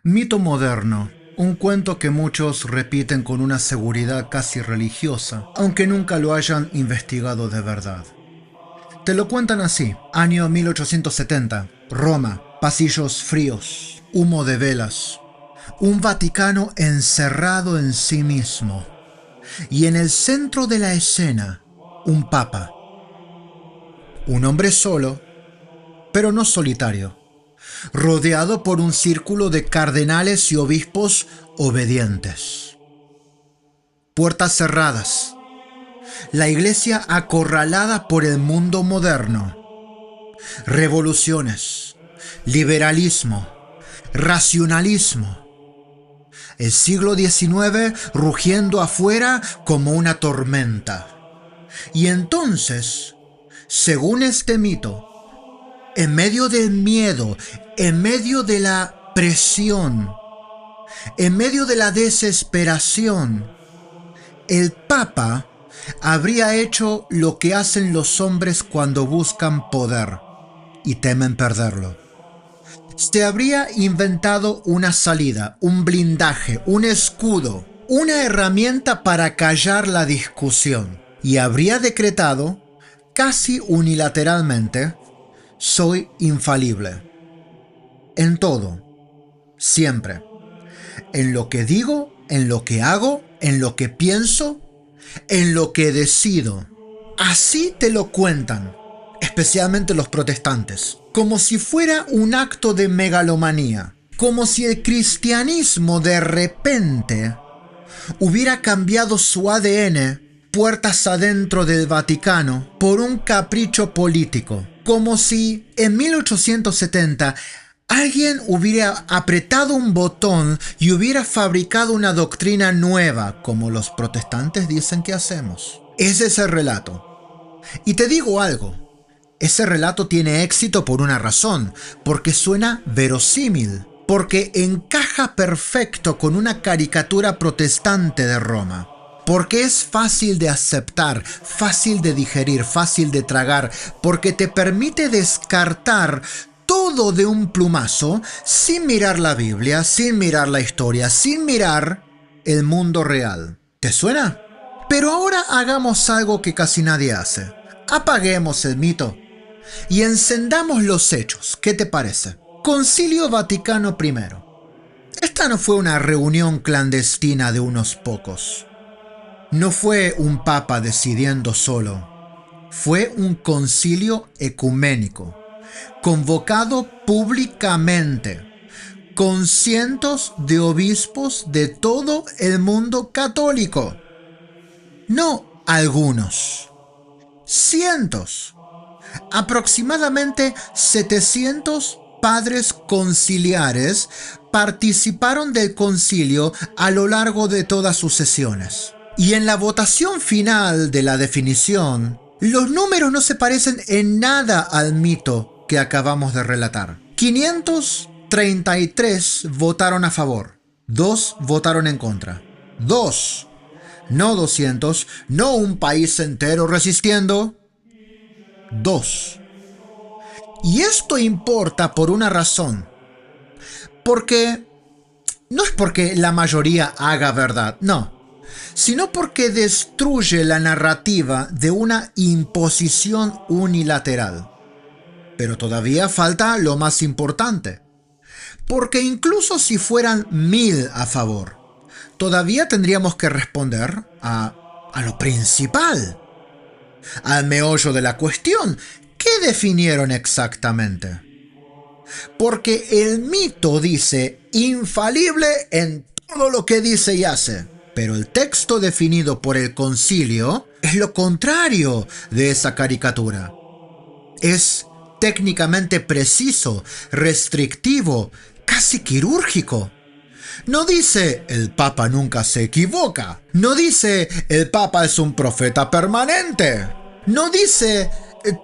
Mito moderno. Un cuento que muchos repiten con una seguridad casi religiosa, aunque nunca lo hayan investigado de verdad. Te lo cuentan así. Año 1870. Roma. Pasillos fríos. Humo de velas. Un Vaticano encerrado en sí mismo. Y en el centro de la escena, un papa. Un hombre solo, pero no solitario, rodeado por un círculo de cardenales y obispos obedientes. Puertas cerradas. La iglesia acorralada por el mundo moderno. Revoluciones. Liberalismo. Racionalismo. El siglo XIX rugiendo afuera como una tormenta. Y entonces, según este mito, en medio del miedo, en medio de la presión, en medio de la desesperación, el Papa habría hecho lo que hacen los hombres cuando buscan poder y temen perderlo. Se habría inventado una salida, un blindaje, un escudo, una herramienta para callar la discusión y habría decretado, casi unilateralmente, soy infalible. En todo, siempre. En lo que digo, en lo que hago, en lo que pienso, en lo que decido. Así te lo cuentan, especialmente los protestantes, como si fuera un acto de megalomanía, como si el cristianismo de repente hubiera cambiado su ADN puertas adentro del Vaticano por un capricho político, como si en 1870 alguien hubiera apretado un botón y hubiera fabricado una doctrina nueva, como los protestantes dicen que hacemos. Ese es el relato. Y te digo algo, ese relato tiene éxito por una razón, porque suena verosímil, porque encaja perfecto con una caricatura protestante de Roma. Porque es fácil de aceptar, fácil de digerir, fácil de tragar, porque te permite descartar todo de un plumazo sin mirar la Biblia, sin mirar la historia, sin mirar el mundo real. ¿Te suena? Pero ahora hagamos algo que casi nadie hace. Apaguemos el mito y encendamos los hechos. ¿Qué te parece? Concilio Vaticano I. Esta no fue una reunión clandestina de unos pocos. No fue un papa decidiendo solo. Fue un concilio ecuménico, convocado públicamente, con cientos de obispos de todo el mundo católico. No algunos, cientos. Aproximadamente 700 padres conciliares participaron del concilio a lo largo de todas sus sesiones. Y en la votación final de la definición, los números no se parecen en nada al mito que acabamos de relatar. 533 votaron a favor, 2 votaron en contra. 2, no 200, no un país entero resistiendo. 2. Y esto importa por una razón. Porque no es porque la mayoría haga verdad, no, sino porque destruye la narrativa de una imposición unilateral. Pero todavía falta lo más importante. Porque incluso si fueran 1000 a favor, todavía tendríamos que responder a lo principal, al meollo de la cuestión. ¿Qué definieron exactamente? Porque el mito dice infalible en todo lo que dice y hace, pero el texto definido por el concilio es lo contrario de esa caricatura. Es técnicamente preciso, restrictivo, casi quirúrgico. No dice el Papa nunca se equivoca. No dice el Papa es un profeta permanente. No dice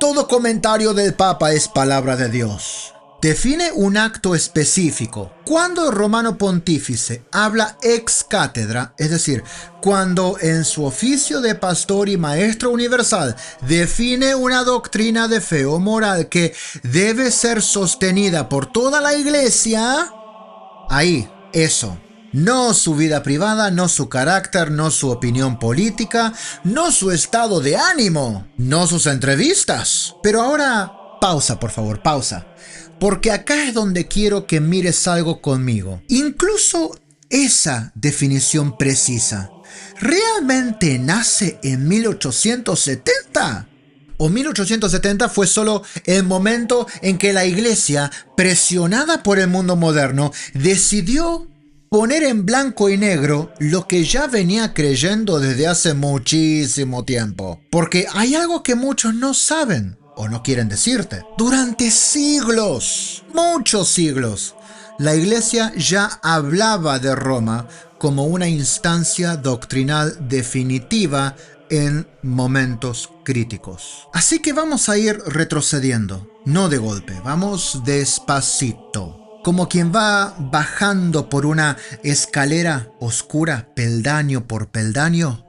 todo comentario del Papa es palabra de Dios. Define un acto específico. Cuando el romano pontífice habla ex cátedra, es decir, cuando en su oficio de pastor y maestro universal define una doctrina de fe o moral que debe ser sostenida por toda la iglesia, Ahí, eso. No su vida privada, no su carácter, no su opinión política, no su estado de ánimo, no sus entrevistas. Pero ahora, pausa, por favor, pausa. Porque acá es donde quiero que mires algo conmigo. Incluso esa definición precisa, ¿realmente nace en 1870? ¿O 1870 fue solo el momento en que la iglesia, presionada por el mundo moderno, decidió poner en blanco y negro lo que ya venía creyendo desde hace muchísimo tiempo? Porque hay algo que muchos no saben o no quieren decirte. Durante siglos, muchos siglos, la iglesia ya hablaba de Roma como una instancia doctrinal definitiva en momentos críticos. Así que vamos a ir retrocediendo, no de golpe, vamos despacito, como quien va bajando por una escalera oscura, peldaño por peldaño,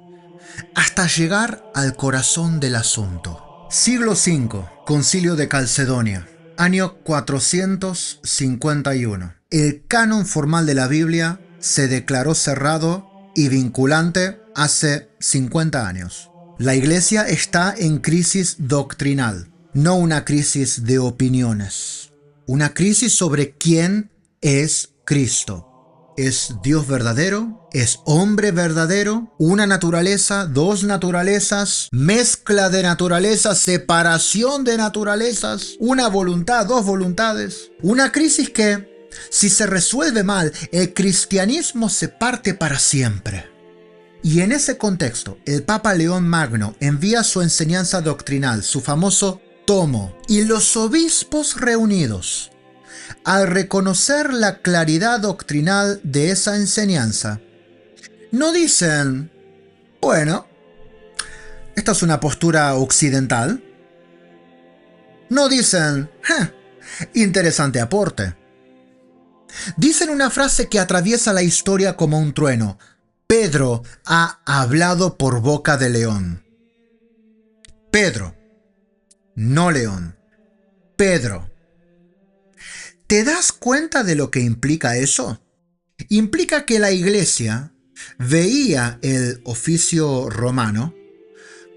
hasta llegar al corazón del asunto. Siglo V, Concilio de Calcedonia, año 451. El canon formal de la Biblia se declaró cerrado y vinculante hace 50 años. La iglesia está en crisis doctrinal, no una crisis de opiniones. Una crisis sobre quién es Cristo. ¿Es Dios verdadero? ¿Es hombre verdadero? ¿Una naturaleza? ¿Dos naturalezas? ¿Mezcla de naturalezas? ¿Separación de naturalezas? ¿Una voluntad? ¿Dos voluntades? Una crisis que, si se resuelve mal, el cristianismo se parte para siempre. Y en ese contexto, el Papa León Magno envía su enseñanza doctrinal, su famoso tomo, y los obispos reunidos, al reconocer la claridad doctrinal de esa enseñanza, no dicen, bueno, esta es una postura occidental. No dicen, interesante aporte. Dicen una frase que atraviesa la historia como un trueno: Pedro ha hablado por boca de león. Pedro, no león. Pedro. ¿Te das cuenta de lo que implica eso? Implica que la iglesia veía el oficio romano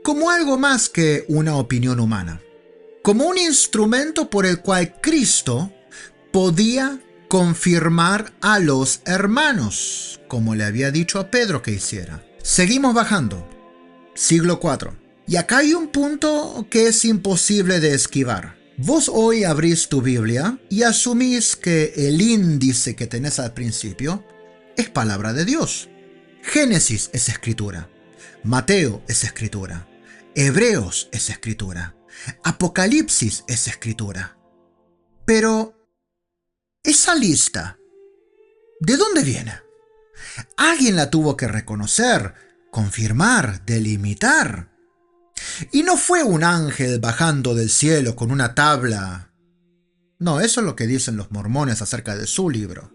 como algo más que una opinión humana, como un instrumento por el cual Cristo podía confirmar a los hermanos, como le había dicho a Pedro que hiciera. Seguimos bajando. Siglo IV. Y acá hay un punto que es imposible de esquivar. Vos hoy abrís tu Biblia y asumís que el índice que tenés al principio es palabra de Dios. Génesis es escritura. Mateo es escritura. Hebreos es escritura. Apocalipsis es escritura. Pero esa lista, ¿de dónde viene? Alguien la tuvo que reconocer, confirmar, delimitar. Y no fue un ángel bajando del cielo con una tabla. No, eso es lo que dicen los mormones acerca de su libro.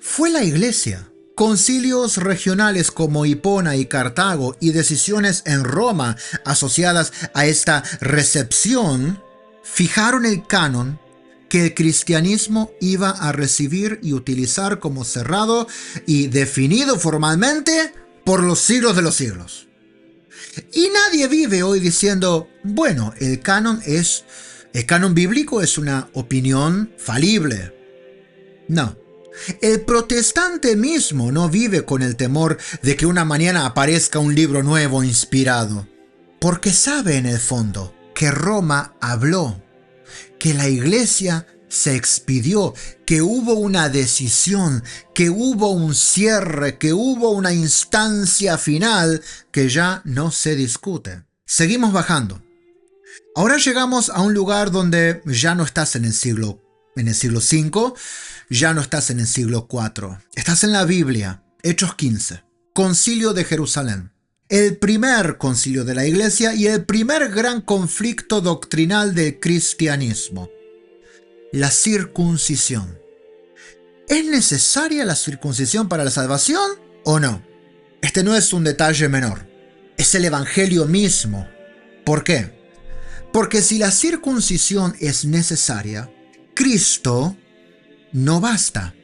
Fue la iglesia. Concilios regionales como Hipona y Cartago y decisiones en Roma asociadas a esta recepción fijaron el canon que el cristianismo iba a recibir y utilizar como cerrado y definido formalmente por los siglos de los siglos. Y nadie vive hoy diciendo, bueno, el canon bíblico es una opinión falible. No. El protestante mismo no vive con el temor de que una mañana aparezca un libro nuevo inspirado, porque sabe en el fondo que Roma habló, que la iglesia se expidió, que hubo una decisión, que hubo un cierre, que hubo una instancia final que ya no se discute. Seguimos bajando. Ahora llegamos a un lugar donde ya no estás en el siglo V, ya no estás en el siglo IV. Estás en la Biblia, Hechos 15, Concilio de Jerusalén. El primer concilio de la iglesia y el primer gran conflicto doctrinal del cristianismo. La circuncisión. ¿Es necesaria la circuncisión para la salvación o no? Este no es un detalle menor. Es el evangelio mismo. ¿Por qué? Porque si la circuncisión es necesaria, Cristo no basta.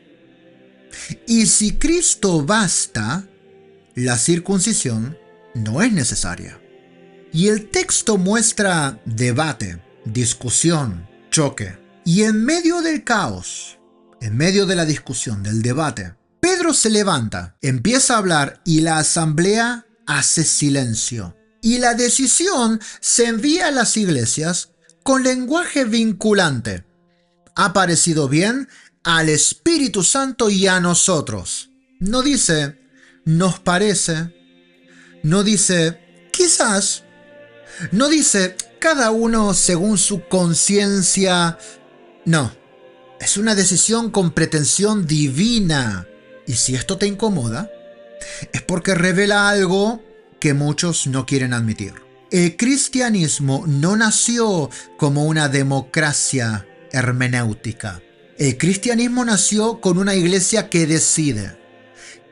Y si Cristo basta, la circuncisión no es necesaria. Y el texto muestra debate, discusión, choque. Y en medio del caos, en medio de la discusión, del debate, Pedro se levanta, empieza a hablar y la asamblea hace silencio. Y la decisión se envía a las iglesias con lenguaje vinculante. ¿Ha parecido bien al Espíritu Santo y a nosotros? No dice, nos parece. No dice, quizás. No dice, cada uno según su conciencia. No, es una decisión con pretensión divina. Y si esto te incomoda, es porque revela algo que muchos no quieren admitir. El cristianismo no nació como una democracia hermenéutica. El cristianismo nació con una iglesia que decide,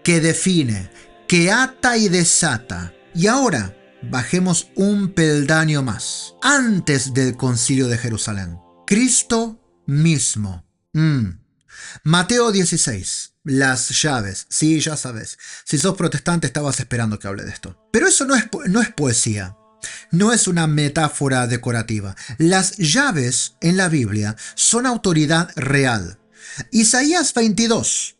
que define, que ata y desata. Y ahora, bajemos un peldaño más. Antes del Concilio de Jerusalén, Cristo mismo. Mateo 16, las llaves. Sí, ya sabes. Si sos protestante estabas esperando que hable de esto. Pero eso no es poesía. No es una metáfora decorativa. Las llaves en la Biblia son autoridad real. Isaías 22.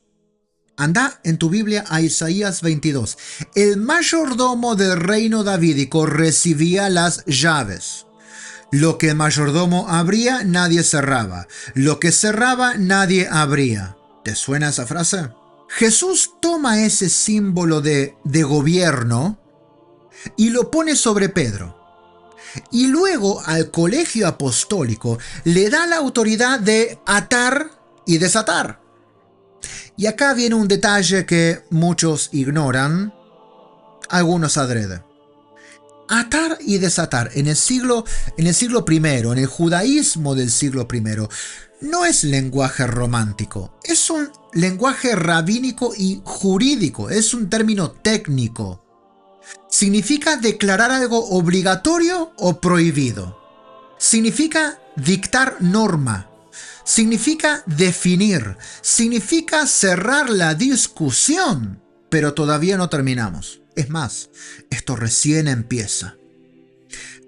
Anda en tu Biblia a Isaías 22. El mayordomo del reino davídico recibía las llaves. Lo que el mayordomo abría, nadie cerraba. Lo que cerraba, nadie abría. ¿Te suena esa frase? Jesús toma ese símbolo de gobierno y lo pone sobre Pedro. Y luego al colegio apostólico le da la autoridad de atar y desatar. Y acá viene un detalle que muchos ignoran, algunos adrede. Atar y desatar en el siglo I, en el judaísmo del siglo I, no es lenguaje romántico, es un lenguaje rabínico y jurídico, es un término técnico. Significa declarar algo obligatorio o prohibido. Significa dictar norma. Significa definir. Significa cerrar la discusión. Pero todavía no terminamos. Es más, esto recién empieza.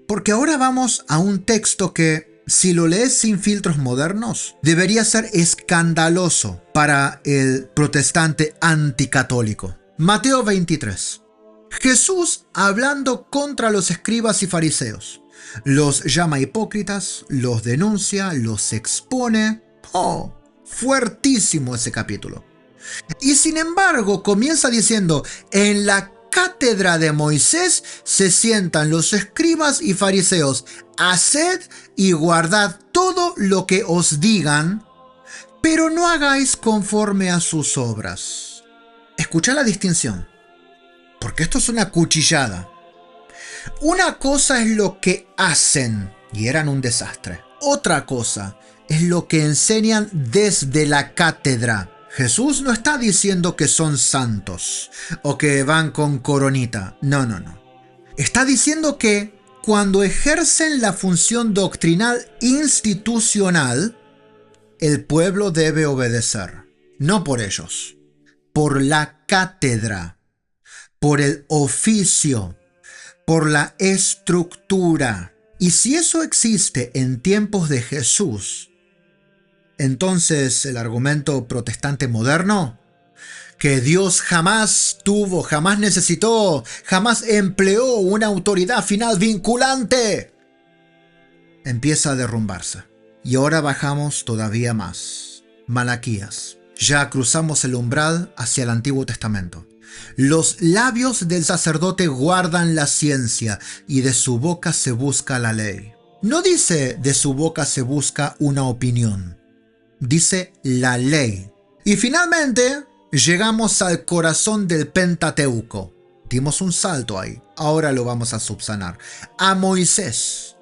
Porque ahora vamos a un texto que, si lo lees sin filtros modernos, debería ser escandaloso para el protestante anticatólico. Mateo 23. Jesús hablando contra los escribas y fariseos. Los llama hipócritas, los denuncia, los expone. ¡Oh! Fuertísimo ese capítulo. Y sin embargo comienza diciendo, en la cátedra de Moisés se sientan los escribas y fariseos. Haced y guardad todo lo que os digan, pero no hagáis conforme a sus obras. Escucha la distinción, porque esto es una cuchillada. Una cosa es lo que hacen, y eran un desastre. Otra cosa es lo que enseñan desde la cátedra. Jesús no está diciendo que son santos o que van con coronita. No. Está diciendo que cuando ejercen la función doctrinal institucional, el pueblo debe obedecer. No por ellos, por la cátedra, por el oficio, por la estructura. Y si eso existe en tiempos de Jesús, entonces el argumento protestante moderno, que Dios jamás tuvo, jamás necesitó, jamás empleó una autoridad final vinculante, empieza a derrumbarse. Y ahora bajamos todavía más. Malaquías. Ya cruzamos el umbral hacia el Antiguo Testamento. Los labios del sacerdote guardan la ciencia y de su boca se busca la ley. No dice de su boca se busca una opinión. Dice la ley. Y finalmente llegamos al corazón del Pentateuco. Dimos un salto ahí. Ahora lo vamos a subsanar. A Moisés.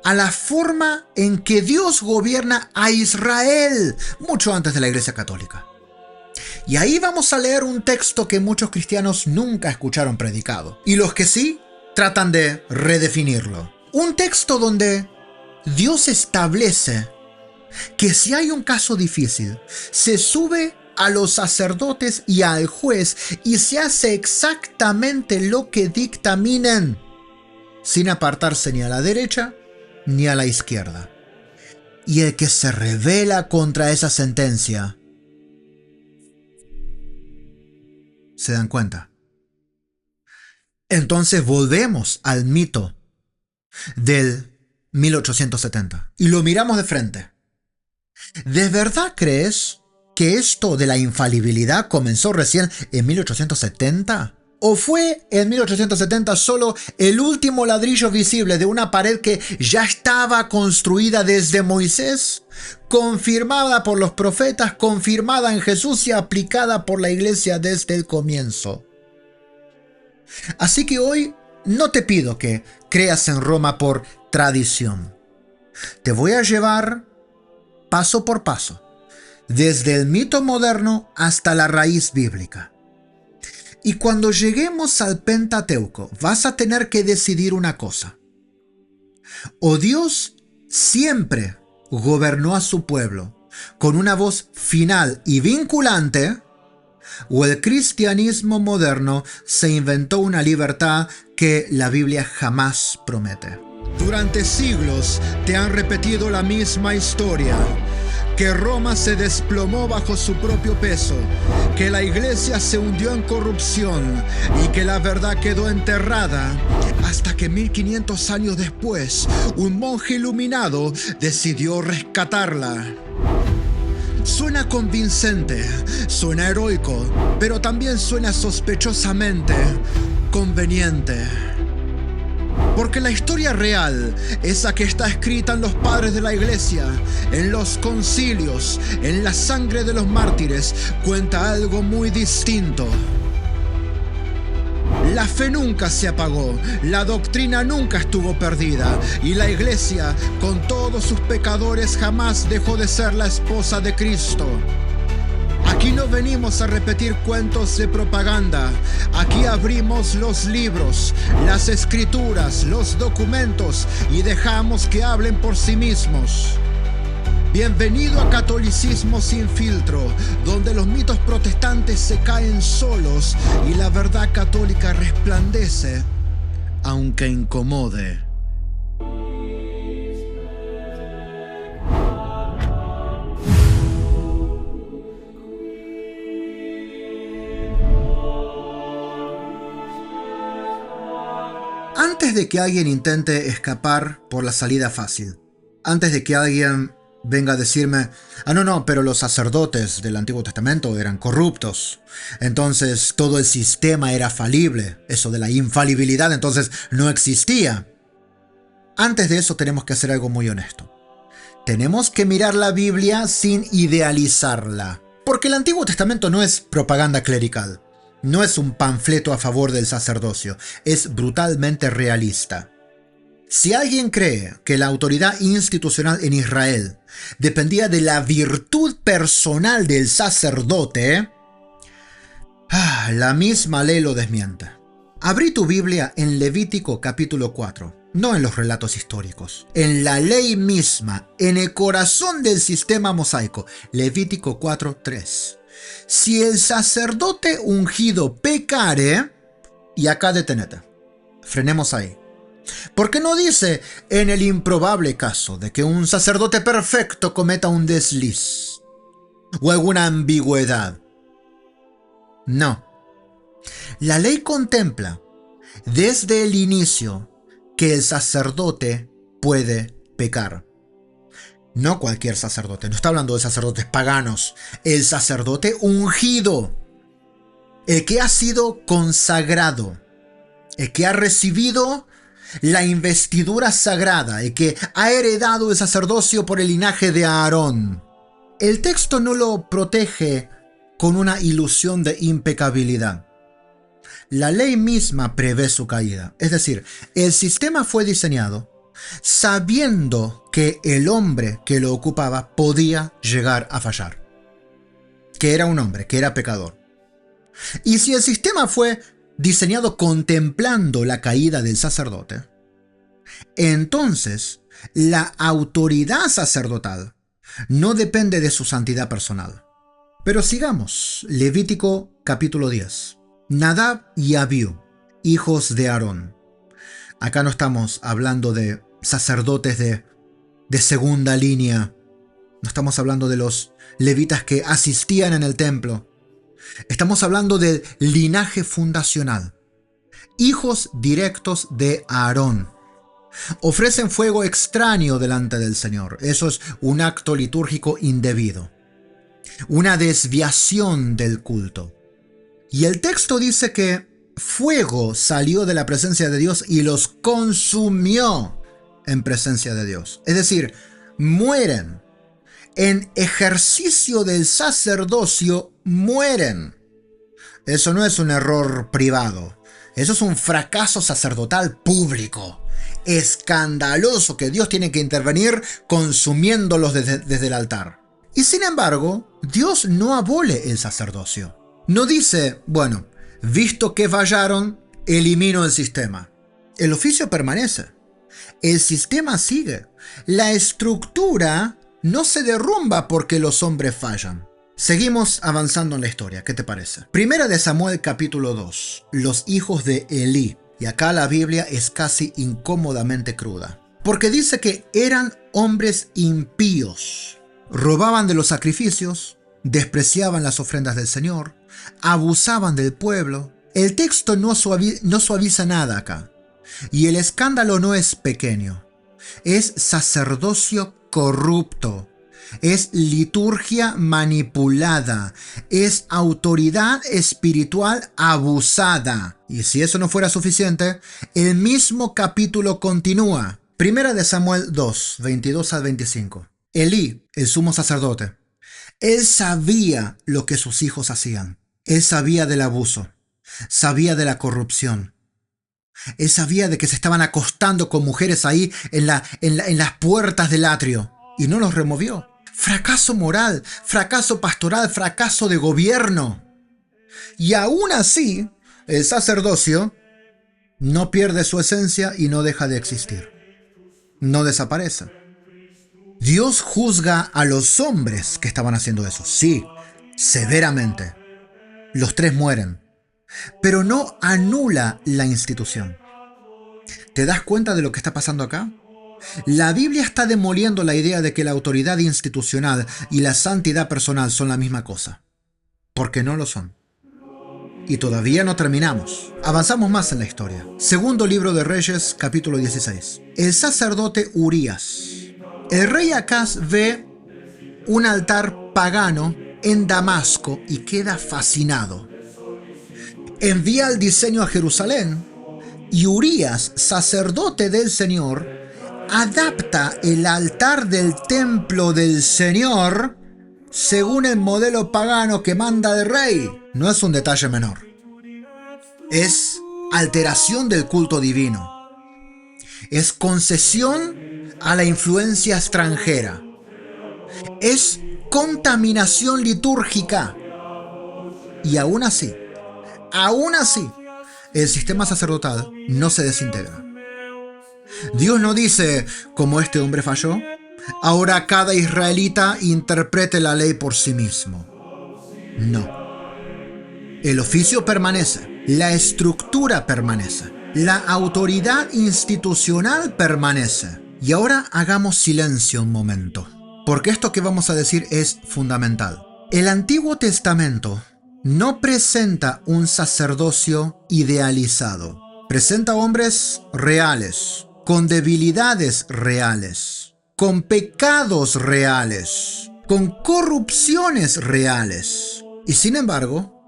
A la forma en que Dios gobierna a Israel. Mucho antes de la Iglesia Católica. Y ahí vamos a leer un texto que muchos cristianos nunca escucharon predicado. Y los que sí, tratan de redefinirlo. Un texto donde Dios establece que si hay un caso difícil, se sube a los sacerdotes y al juez y se hace exactamente lo que dictaminen, sin apartarse ni a la derecha ni a la izquierda. Y el que se rebela contra esa sentencia, ¿se dan cuenta? Entonces volvemos al mito del 1870 y lo miramos de frente. ¿De verdad crees que esto de la infalibilidad comenzó recién en 1870? ¿O fue en 1870 solo el último ladrillo visible de una pared que ya estaba construida desde Moisés, confirmada por los profetas, confirmada en Jesús y aplicada por la iglesia desde el comienzo? Así que hoy no te pido que creas en Roma por tradición. Te voy a llevar paso por paso, desde el mito moderno hasta la raíz bíblica. Y cuando lleguemos al Pentateuco, vas a tener que decidir una cosa. O Dios siempre gobernó a su pueblo con una voz final y vinculante, o el cristianismo moderno se inventó una libertad que la Biblia jamás promete. Durante siglos te han repetido la misma historia, que Roma se desplomó bajo su propio peso, que la iglesia se hundió en corrupción y que la verdad quedó enterrada, hasta que 1500 años después, un monje iluminado decidió rescatarla. Suena convincente, suena heroico, pero también suena sospechosamente conveniente. Porque la historia real, esa que está escrita en los padres de la iglesia, en los concilios, en la sangre de los mártires, cuenta algo muy distinto. La fe nunca se apagó, la doctrina nunca estuvo perdida, y la iglesia, con todos sus pecadores, jamás dejó de ser la esposa de Cristo. Aquí no venimos a repetir cuentos de propaganda. Aquí abrimos los libros, las escrituras, los documentos y dejamos que hablen por sí mismos. Bienvenido a Catolicismo sin filtro, donde los mitos protestantes se caen solos y la verdad católica resplandece, aunque incomode. Antes de que alguien intente escapar por la salida fácil, antes de que alguien venga a decirme, no, pero los sacerdotes del Antiguo Testamento eran corruptos, entonces todo el sistema era falible, eso de la infalibilidad entonces no existía. Antes de eso tenemos que hacer algo muy honesto. Tenemos que mirar la Biblia sin idealizarla, porque el Antiguo Testamento no es propaganda clerical. No es un panfleto a favor del sacerdocio, es brutalmente realista. Si alguien cree que la autoridad institucional en Israel dependía de la virtud personal del sacerdote, la misma ley lo desmiente. Abrí tu Biblia en Levítico capítulo 4, no en los relatos históricos, en la ley misma, en el corazón del sistema mosaico, Levítico 4:3. Si el sacerdote ungido pecare, y acá detenete, frenemos ahí. Porque no dice en el improbable caso de que un sacerdote perfecto cometa un desliz o alguna ambigüedad. No. La ley contempla desde el inicio que el sacerdote puede pecar. No cualquier sacerdote, no está hablando de sacerdotes paganos, el sacerdote ungido, el que ha sido consagrado, el que ha recibido la investidura sagrada, el que ha heredado el sacerdocio por el linaje de Aarón. El texto no lo protege con una ilusión de impecabilidad. La ley misma prevé su caída, es decir, el sistema fue diseñado sabiendo que el hombre que lo ocupaba podía llegar a fallar, que era un hombre, que era pecador. Y si el sistema fue diseñado contemplando la caída del sacerdote, entonces la autoridad sacerdotal no depende de su santidad personal, Pero sigamos. Levítico capítulo 10. Nadab y Abiú, hijos de Aarón. Acá no estamos hablando de sacerdotes de segunda línea. No estamos hablando de los levitas que asistían en el templo. Estamos hablando del linaje fundacional. Hijos directos de Aarón. Ofrecen fuego extraño delante del Señor. Eso es un acto litúrgico indebido. Una desviación del culto. Y el texto dice que fuego salió de la presencia de Dios y los consumió en presencia de Dios. Es decir, mueren. En ejercicio del sacerdocio mueren. Eso no es un error privado. Eso es un fracaso sacerdotal público. Escandaloso que Dios tiene que intervenir consumiéndolos desde el altar. Y sin embargo, Dios no abole el sacerdocio. No dice, bueno, visto que fallaron, elimino el sistema. El oficio permanece. El sistema sigue. La estructura no se derrumba porque los hombres fallan. Seguimos avanzando en la historia, ¿qué te parece? Primera de Samuel capítulo 2, los hijos de Elí. Y acá la Biblia es casi incómodamente cruda. Porque dice que eran hombres impíos. Robaban de los sacrificios, despreciaban las ofrendas del Señor, abusaban del pueblo. El texto no suaviza nada acá. Y el escándalo no es pequeño. Es sacerdocio corrupto. Es liturgia manipulada. Es autoridad espiritual abusada. Y si eso no fuera suficiente, el mismo capítulo continúa. Primera de Samuel 2, 22 al 25. Elí, el sumo sacerdote, él sabía lo que sus hijos hacían. Él sabía del abuso. Sabía de la corrupción. Él sabía de que se estaban acostando con mujeres ahí en las puertas del atrio. Y no los removió. Fracaso moral, fracaso pastoral, fracaso de gobierno. Y aún así, el sacerdocio no pierde su esencia y no deja de existir. No desaparece. Dios juzga a los hombres que estaban haciendo eso. Sí, severamente. Los tres mueren. Pero no anula la institución. ¿Te das cuenta de lo que está pasando acá? La Biblia está demoliendo la idea de que la autoridad institucional y la santidad personal son la misma cosa. Porque no lo son. Y todavía no terminamos. Avanzamos más en la historia. Segundo libro de Reyes, capítulo 16. El sacerdote Urías. El rey Acaz ve un altar pagano en Damasco y queda fascinado. Envía el diseño a Jerusalén y Urías, sacerdote del Señor, adapta el altar del templo del Señor según el modelo pagano que manda el rey. No es un detalle menor. Es alteración del culto divino. Es concesión a la influencia extranjera. Es contaminación litúrgica. Y aún así, el sistema sacerdotal no se desintegra. Dios no dice, como este hombre falló, ahora cada israelita interprete la ley por sí mismo. No. El oficio permanece, la estructura permanece, la autoridad institucional permanece. Y ahora hagamos silencio un momento, porque esto que vamos a decir es fundamental. El Antiguo Testamento no presenta un sacerdocio idealizado. Presenta hombres reales, con debilidades reales, con pecados reales, con corrupciones reales. Y sin embargo,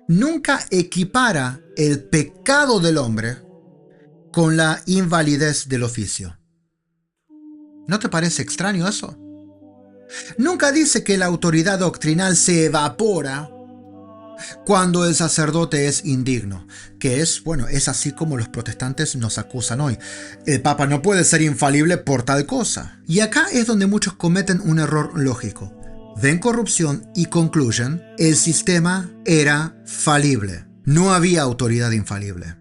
nunca equipara el pecado del hombre con la invalidez del oficio. ¿No te parece extraño eso? Nunca dice que la autoridad doctrinal se evapora cuando el sacerdote es indigno, que es así como los protestantes nos acusan hoy. El Papa no puede ser infalible por tal cosa. Y acá es donde muchos cometen un error lógico. Ven corrupción y concluyen, el sistema era falible. No había autoridad infalible,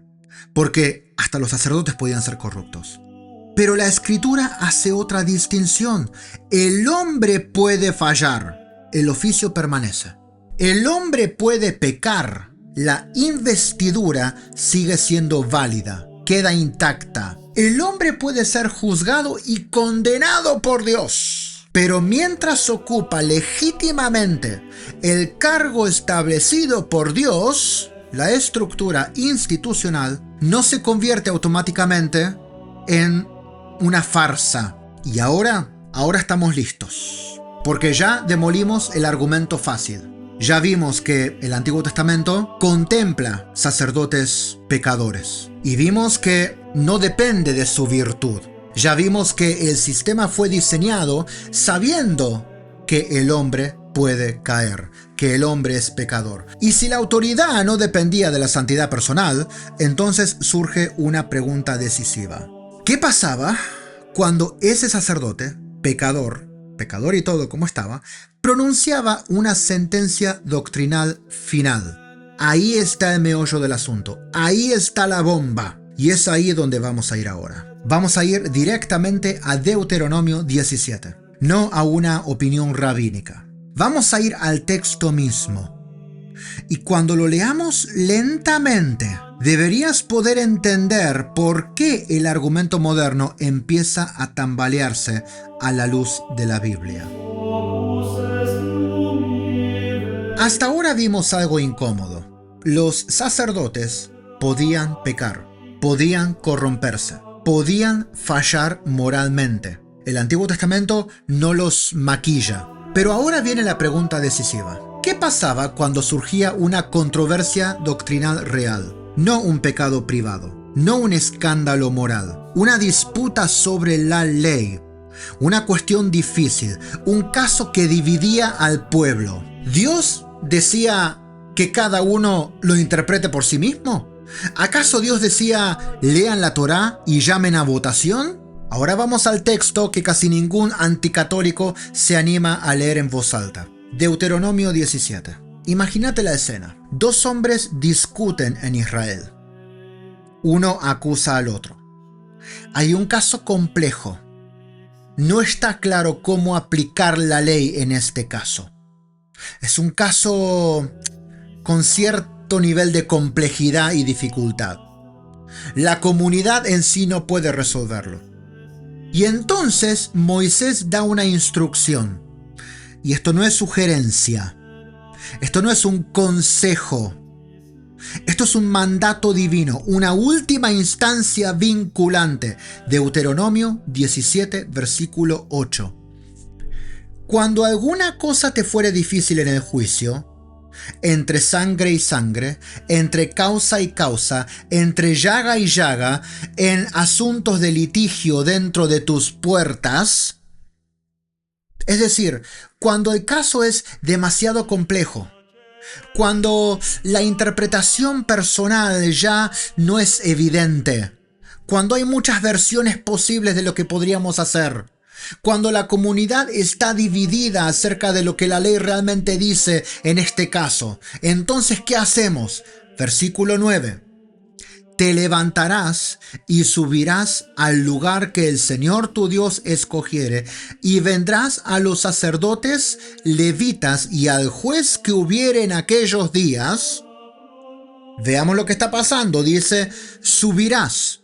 porque hasta los sacerdotes podían ser corruptos. Pero la Escritura hace otra distinción. El hombre puede fallar, el oficio permanece. El hombre puede pecar, la investidura sigue siendo válida, queda intacta. El hombre puede ser juzgado y condenado por Dios, pero mientras ocupa legítimamente el cargo establecido por Dios, la estructura institucional no se convierte automáticamente en una farsa. Y ahora estamos listos, porque ya demolimos el argumento fácil. Ya vimos que el Antiguo Testamento contempla sacerdotes pecadores y vimos que no depende de su virtud. Ya vimos que el sistema fue diseñado sabiendo que el hombre puede caer, que el hombre es pecador. Y si la autoridad no dependía de la santidad personal, entonces surge una pregunta decisiva. ¿Qué pasaba cuando ese sacerdote, pecador y todo como estaba, pronunciaba una sentencia doctrinal final? Ahí está el meollo del asunto, ahí está la bomba, y es ahí donde vamos a ir ahora. Vamos a ir directamente a Deuteronomio 17, no a una opinión rabínica. Vamos a ir al texto mismo. Y cuando lo leamos lentamente, deberías poder entender por qué el argumento moderno empieza a tambalearse a la luz de la Biblia. Hasta ahora vimos algo incómodo. Los sacerdotes podían pecar, podían corromperse, podían fallar moralmente. El Antiguo Testamento no los maquilla. Pero ahora viene la pregunta decisiva. ¿Qué pasaba cuando surgía una controversia doctrinal real? No un pecado privado, no un escándalo moral, una disputa sobre la ley, una cuestión difícil, un caso que dividía al pueblo. ¿Dios decía que cada uno lo interprete por sí mismo? ¿Acaso Dios decía, lean la Torá y llamen a votación? Ahora vamos al texto que casi ningún anticatólico se anima a leer en voz alta. Deuteronomio 17. Imagínate la escena. Dos hombres discuten en Israel. Uno acusa al otro. Hay un caso complejo. No está claro cómo aplicar la ley en este caso. Es un caso con cierto nivel de complejidad y dificultad. La comunidad en sí no puede resolverlo. Y entonces Moisés da una instrucción. Y esto no es sugerencia. Esto no es un consejo. Esto es un mandato divino, una última instancia vinculante. Deuteronomio 17, versículo 8. Cuando alguna cosa te fuere difícil en el juicio, entre sangre y sangre, entre causa y causa, entre llaga y llaga, en asuntos de litigio dentro de tus puertas, es decir, cuando el caso es demasiado complejo, cuando la interpretación personal ya no es evidente, cuando hay muchas versiones posibles de lo que podríamos hacer, cuando la comunidad está dividida acerca de lo que la ley realmente dice en este caso, entonces, ¿qué hacemos? Versículo 9. Te levantarás y subirás al lugar que el Señor tu Dios escogiere, y vendrás a los sacerdotes levitas y al juez que hubiere en aquellos días. Veamos lo que está pasando. Dice, subirás,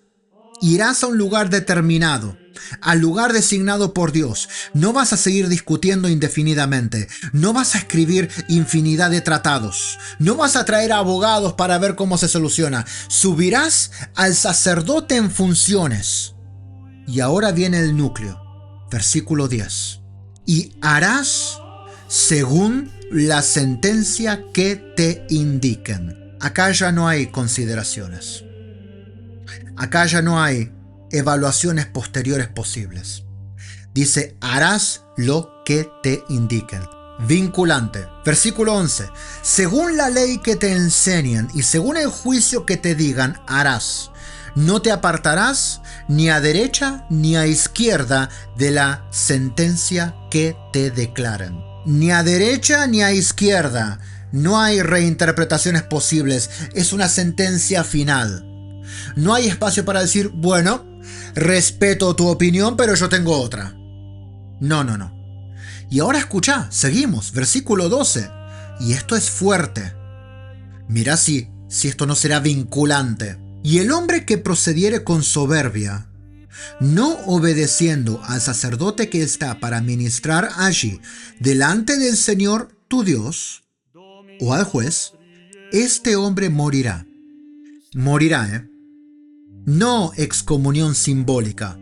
irás a un lugar determinado, al lugar designado por Dios. No vas a seguir discutiendo indefinidamente. No vas a escribir infinidad de tratados. No vas a traer abogados para ver cómo se soluciona. Subirás al sacerdote en funciones. Y ahora viene el núcleo. Versículo 10. Y harás según la sentencia que te indiquen. Acá ya no hay consideraciones. Acá ya no hay evaluaciones posteriores posibles. Dice, harás lo que te indiquen. Vinculante. Versículo 11. Según la ley que te enseñen y según el juicio que te digan, harás. No te apartarás ni a derecha ni a izquierda de la sentencia que te declaren. Ni a derecha ni a izquierda. No hay reinterpretaciones posibles. Es una sentencia final. No hay espacio para decir, bueno, respeto tu opinión, pero yo tengo otra. No. Y ahora escucha, seguimos, versículo 12. Y esto es fuerte. Mira si esto no será vinculante. Y el hombre que procediere con soberbia, no obedeciendo al sacerdote que está para ministrar allí delante del Señor tu Dios, o al juez, este hombre morirá. Morirá, No excomunión simbólica,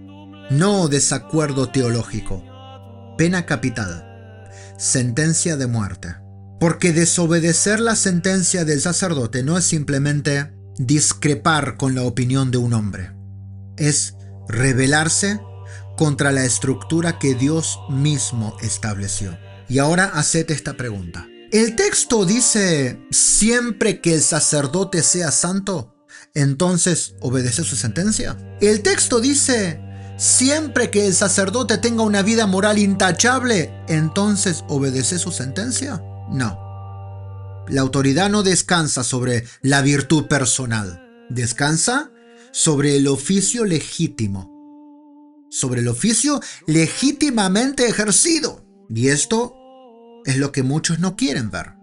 no desacuerdo teológico. Pena capital, sentencia de muerte. Porque desobedecer la sentencia del sacerdote no es simplemente discrepar con la opinión de un hombre. Es rebelarse contra la estructura que Dios mismo estableció. Y ahora haced esta pregunta. ¿El texto dice siempre que el sacerdote sea santo, entonces obedece su sentencia? ¿El texto dice siempre que el sacerdote tenga una vida moral intachable, entonces obedece su sentencia? No. La autoridad no descansa sobre la virtud personal. Descansa sobre el oficio legítimo. Sobre el oficio legítimamente ejercido. Y esto es lo que muchos no quieren ver.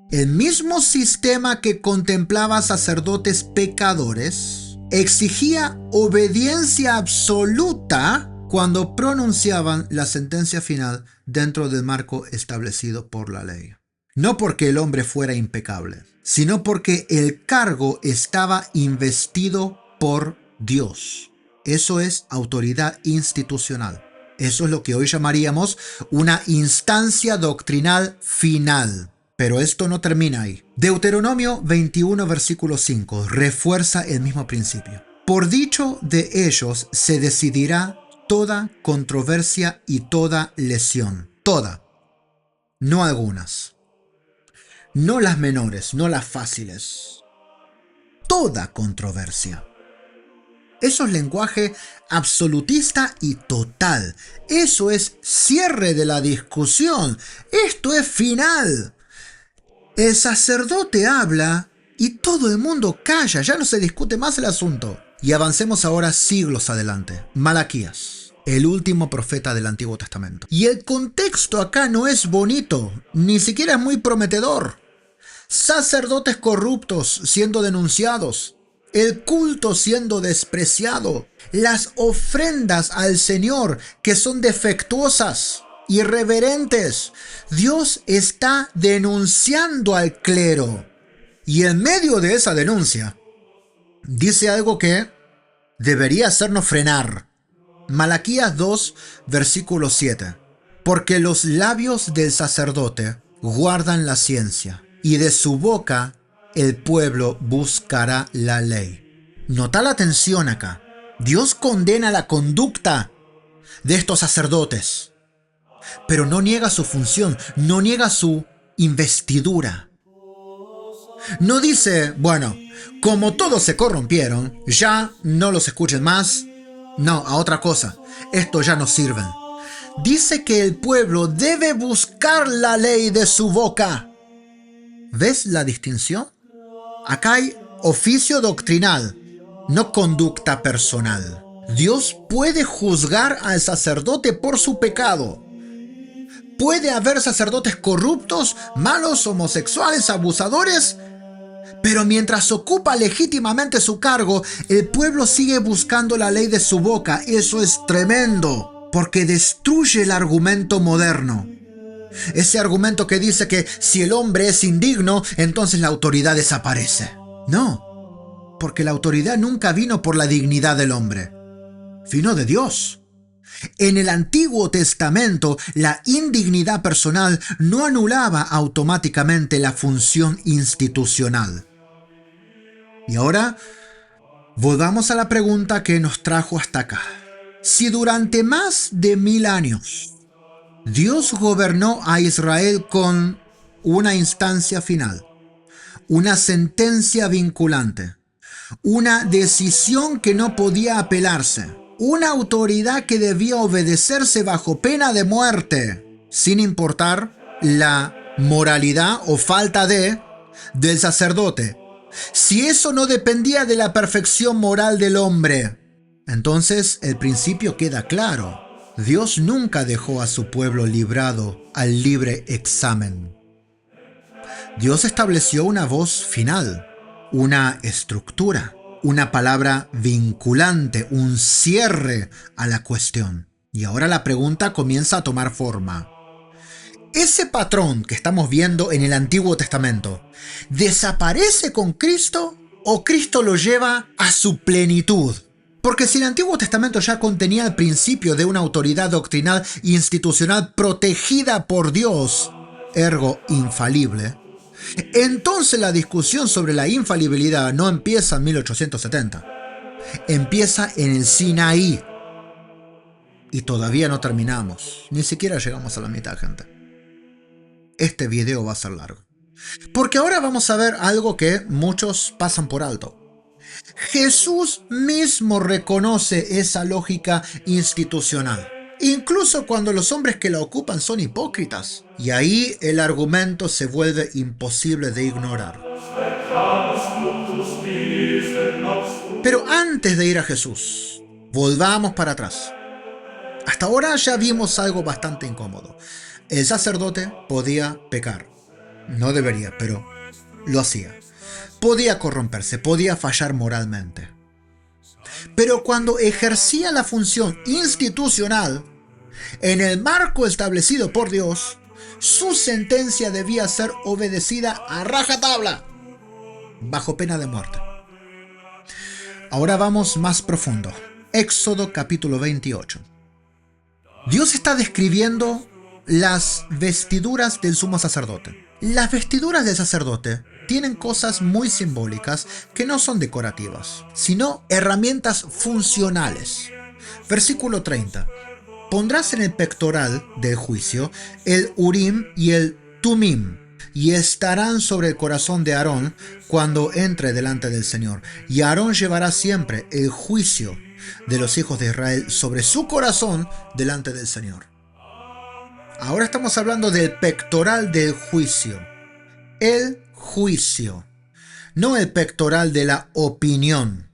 El mismo sistema que contemplaba sacerdotes pecadores exigía obediencia absoluta cuando pronunciaban la sentencia final dentro del marco establecido por la ley. No porque el hombre fuera impecable, sino porque el cargo estaba investido por Dios. Eso es autoridad institucional. Eso es lo que hoy llamaríamos una instancia doctrinal final. Pero esto no termina ahí. Deuteronomio 21, versículo 5, refuerza el mismo principio. Por dicho de ellos se decidirá toda controversia y toda lesión. Toda. No algunas. No las menores, no las fáciles. Toda controversia. Eso es lenguaje absolutista y total. Eso es cierre de la discusión. Esto es final. El sacerdote habla y todo el mundo calla. Ya no se discute más el asunto. Y avancemos ahora siglos adelante. Malaquías, el último profeta del Antiguo Testamento. Y el contexto acá no es bonito, ni siquiera es muy prometedor. Sacerdotes corruptos siendo denunciados. El culto siendo despreciado, las ofrendas al Señor que son defectuosas, irreverentes. Dios está denunciando al clero. Y en medio de esa denuncia, dice algo que debería hacernos frenar. Malaquías 2, versículo 7. Porque los labios del sacerdote guardan la ciencia, y de su boca el pueblo buscará la ley. Nota la atención acá. Dios condena la conducta de estos sacerdotes, pero no niega su función, no niega su investidura. No dice, bueno, como todos se corrompieron, ya no los escuchen más. No, a otra cosa. Estos ya no sirven. Dice que el pueblo debe buscar la ley de su boca. ¿Ves la distinción? Acá hay oficio doctrinal, no conducta personal. Dios puede juzgar al sacerdote por su pecado. Puede haber sacerdotes corruptos, malos, homosexuales, abusadores, pero mientras ocupa legítimamente su cargo, el pueblo sigue buscando la ley de su boca. Eso es tremendo, porque destruye el argumento moderno. Ese argumento que dice que si el hombre es indigno, entonces la autoridad desaparece. No, porque la autoridad nunca vino por la dignidad del hombre. Vino de Dios. En el Antiguo Testamento, la indignidad personal no anulaba automáticamente la función institucional. Y ahora, volvamos a la pregunta que nos trajo hasta acá. Si durante más de 1000 años Dios gobernó a Israel con una instancia final, una sentencia vinculante, una decisión que no podía apelarse, una autoridad que debía obedecerse bajo pena de muerte, sin importar la moralidad o falta del sacerdote. Si eso no dependía de la perfección moral del hombre, entonces el principio queda claro. Dios nunca dejó a su pueblo librado al libre examen. Dios estableció una voz final, una estructura, una palabra vinculante, un cierre a la cuestión. Y ahora la pregunta comienza a tomar forma. ¿Ese patrón que estamos viendo en el Antiguo Testamento desaparece con Cristo o Cristo lo lleva a su plenitud? Porque si el Antiguo Testamento ya contenía el principio de una autoridad doctrinal e institucional protegida por Dios, ergo infalible, entonces la discusión sobre la infalibilidad no empieza en 1870. Empieza en el Sinaí. Y todavía no terminamos. Ni siquiera llegamos a la mitad, gente. Este video va a ser largo. Porque ahora vamos a ver algo que muchos pasan por alto. Jesús mismo reconoce esa lógica institucional, incluso cuando los hombres que la ocupan son hipócritas. Y ahí el argumento se vuelve imposible de ignorar. Pero antes de ir a Jesús, volvamos para atrás. Hasta ahora ya vimos algo bastante incómodo. El sacerdote podía pecar. No debería, pero lo hacía. Podía corromperse, podía fallar moralmente. Pero cuando ejercía la función institucional, en el marco establecido por Dios, su sentencia debía ser obedecida a rajatabla, bajo pena de muerte. Ahora vamos más profundo. Éxodo capítulo 28. Dios está describiendo las vestiduras del sumo sacerdote. Las vestiduras del sacerdote tienen cosas muy simbólicas que no son decorativas, sino herramientas funcionales. Versículo 30. Pondrás en el pectoral del juicio el Urim y el Tumim, y estarán sobre el corazón de Aarón cuando entre delante del Señor. Y Aarón llevará siempre el juicio de los hijos de Israel sobre su corazón delante del Señor. Ahora estamos hablando del pectoral del juicio. El juicio. No el pectoral de la opinión.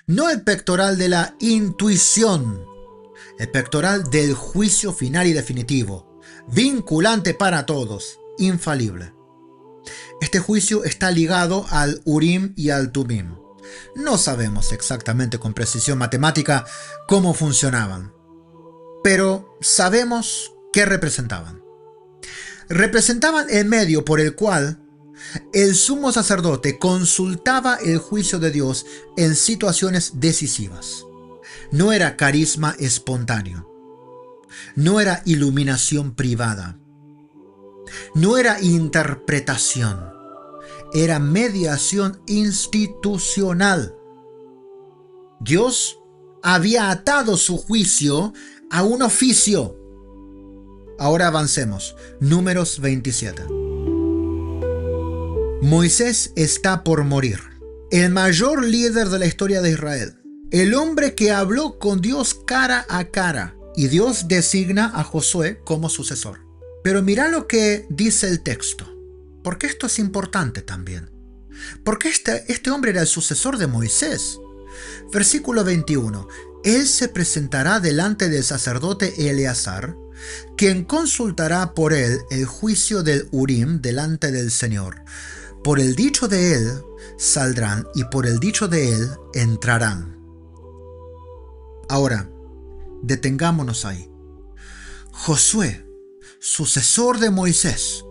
No el pectoral de la intuición. El pectoral del juicio final y definitivo. Vinculante para todos. Infalible. Este juicio está ligado al Urim y al Tumim. No sabemos exactamente con precisión matemática cómo funcionaban, pero sabemos qué representaban. Representaban el medio por el cual el sumo sacerdote consultaba el juicio de Dios en situaciones decisivas. No era carisma espontáneo. No era iluminación privada. No era interpretación. Era mediación institucional. Dios había atado su juicio a un oficio. Ahora avancemos. Números 27. Moisés está por morir. El mayor líder de la historia de Israel. El hombre que habló con Dios cara a cara. Y Dios designa a Josué como sucesor. Pero mira lo que dice el texto. Porque esto es importante también. Porque este hombre era el sucesor de Moisés. Versículo 21. Él se presentará delante del sacerdote Eleazar, quien consultará por él el juicio del Urim delante del Señor. Por el dicho de él saldrán y por el dicho de él entrarán. Ahora, detengámonos ahí. Josué, sucesor de Moisés,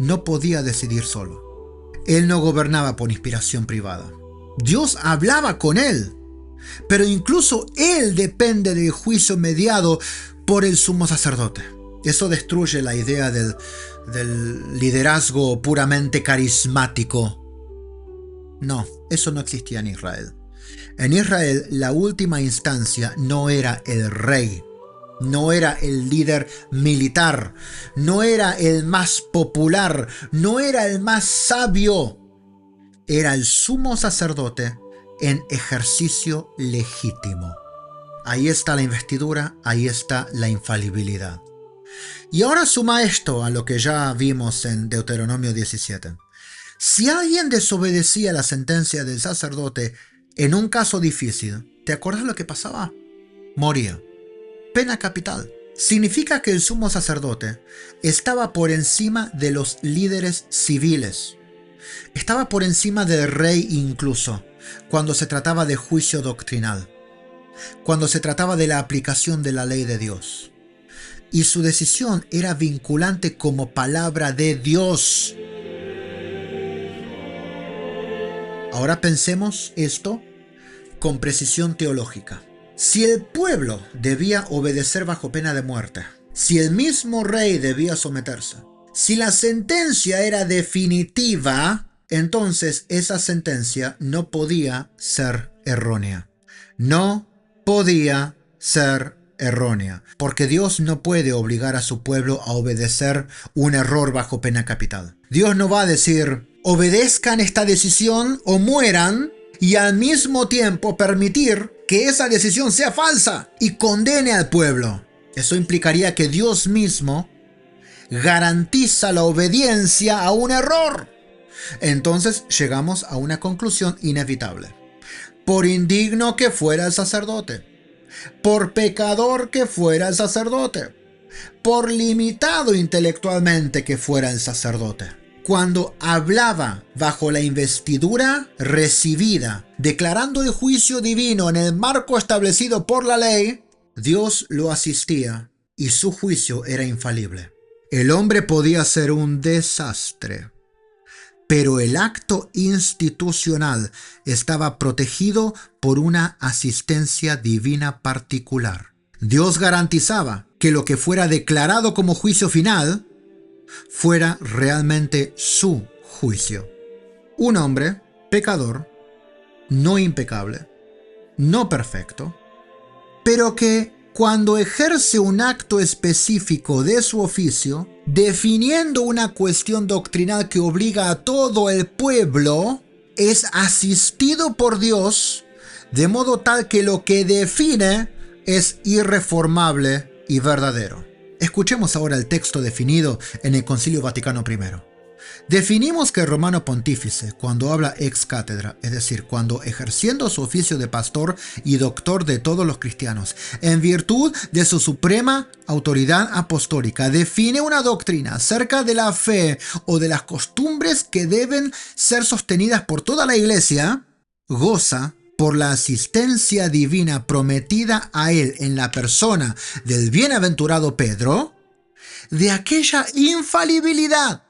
no podía decidir solo. Él no gobernaba por inspiración privada. Dios hablaba con él, pero incluso él depende del juicio mediado por el sumo sacerdote. Eso destruye la idea del liderazgo puramente carismático. No, eso no existía en Israel. En Israel, la última instancia no era el rey, no era el líder militar, no era el más popular, no era el más sabio. Era el sumo sacerdote en ejercicio legítimo. Ahí está la investidura, ahí está la infalibilidad. Y ahora suma esto a lo que ya vimos en Deuteronomio 17. Si alguien desobedecía la sentencia del sacerdote en un caso difícil, ¿te acuerdas lo que pasaba? Moría. Pena capital. Significa que el sumo sacerdote estaba por encima de los líderes civiles. Estaba por encima del rey incluso, cuando se trataba de juicio doctrinal, cuando se trataba de la aplicación de la ley de Dios. Y su decisión era vinculante como palabra de Dios. Ahora pensemos esto con precisión teológica. Si el pueblo debía obedecer bajo pena de muerte, si el mismo rey debía someterse, si la sentencia era definitiva, entonces esa sentencia no podía ser errónea. No podía ser errónea, porque Dios no puede obligar a su pueblo a obedecer un error bajo pena capital. Dios no va a decir, obedezcan esta decisión o mueran, y al mismo tiempo permitir que esa decisión sea falsa y condene al pueblo. Eso implicaría que Dios mismo garantiza la obediencia a un error. Entonces llegamos a una conclusión inevitable. Por indigno que fuera el sacerdote, por pecador que fuera el sacerdote, por limitado intelectualmente que fuera el sacerdote, cuando hablaba bajo la investidura recibida, declarando el juicio divino en el marco establecido por la ley, Dios lo asistía y su juicio era infalible. El hombre podía ser un desastre, pero el acto institucional estaba protegido por una asistencia divina particular. Dios garantizaba que lo que fuera declarado como juicio final fuera realmente su juicio. Un hombre pecador, no impecable, no perfecto, pero que cuando ejerce un acto específico de su oficio, definiendo una cuestión doctrinal que obliga a todo el pueblo, es asistido por Dios, de modo tal que lo que define es irreformable y verdadero. Escuchemos ahora el texto definido en el Concilio Vaticano I. Definimos que el romano pontífice, cuando habla ex cátedra, es decir, cuando ejerciendo su oficio de pastor y doctor de todos los cristianos, en virtud de su suprema autoridad apostólica, define una doctrina acerca de la fe o de las costumbres que deben ser sostenidas por toda la Iglesia, goza por la asistencia divina prometida a él en la persona del bienaventurado Pedro, de aquella infalibilidad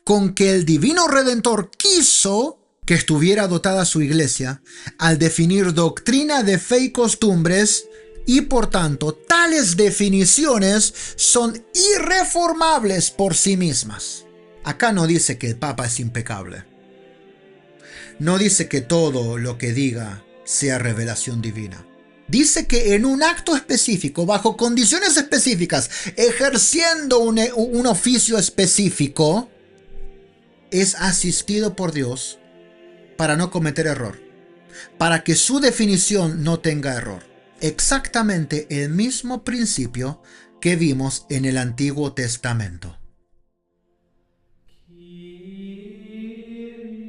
con que el divino Redentor quiso que estuviera dotada su iglesia al definir doctrina de fe y costumbres, y por tanto tales definiciones son irreformables por sí mismas. Acá no dice que el Papa es impecable. No dice que todo lo que diga sea revelación divina. Dice que en un acto específico, bajo condiciones específicas, ejerciendo un oficio específico, es asistido por Dios para no cometer error, para que su definición no tenga error. Exactamente el mismo principio que vimos en el Antiguo Testamento.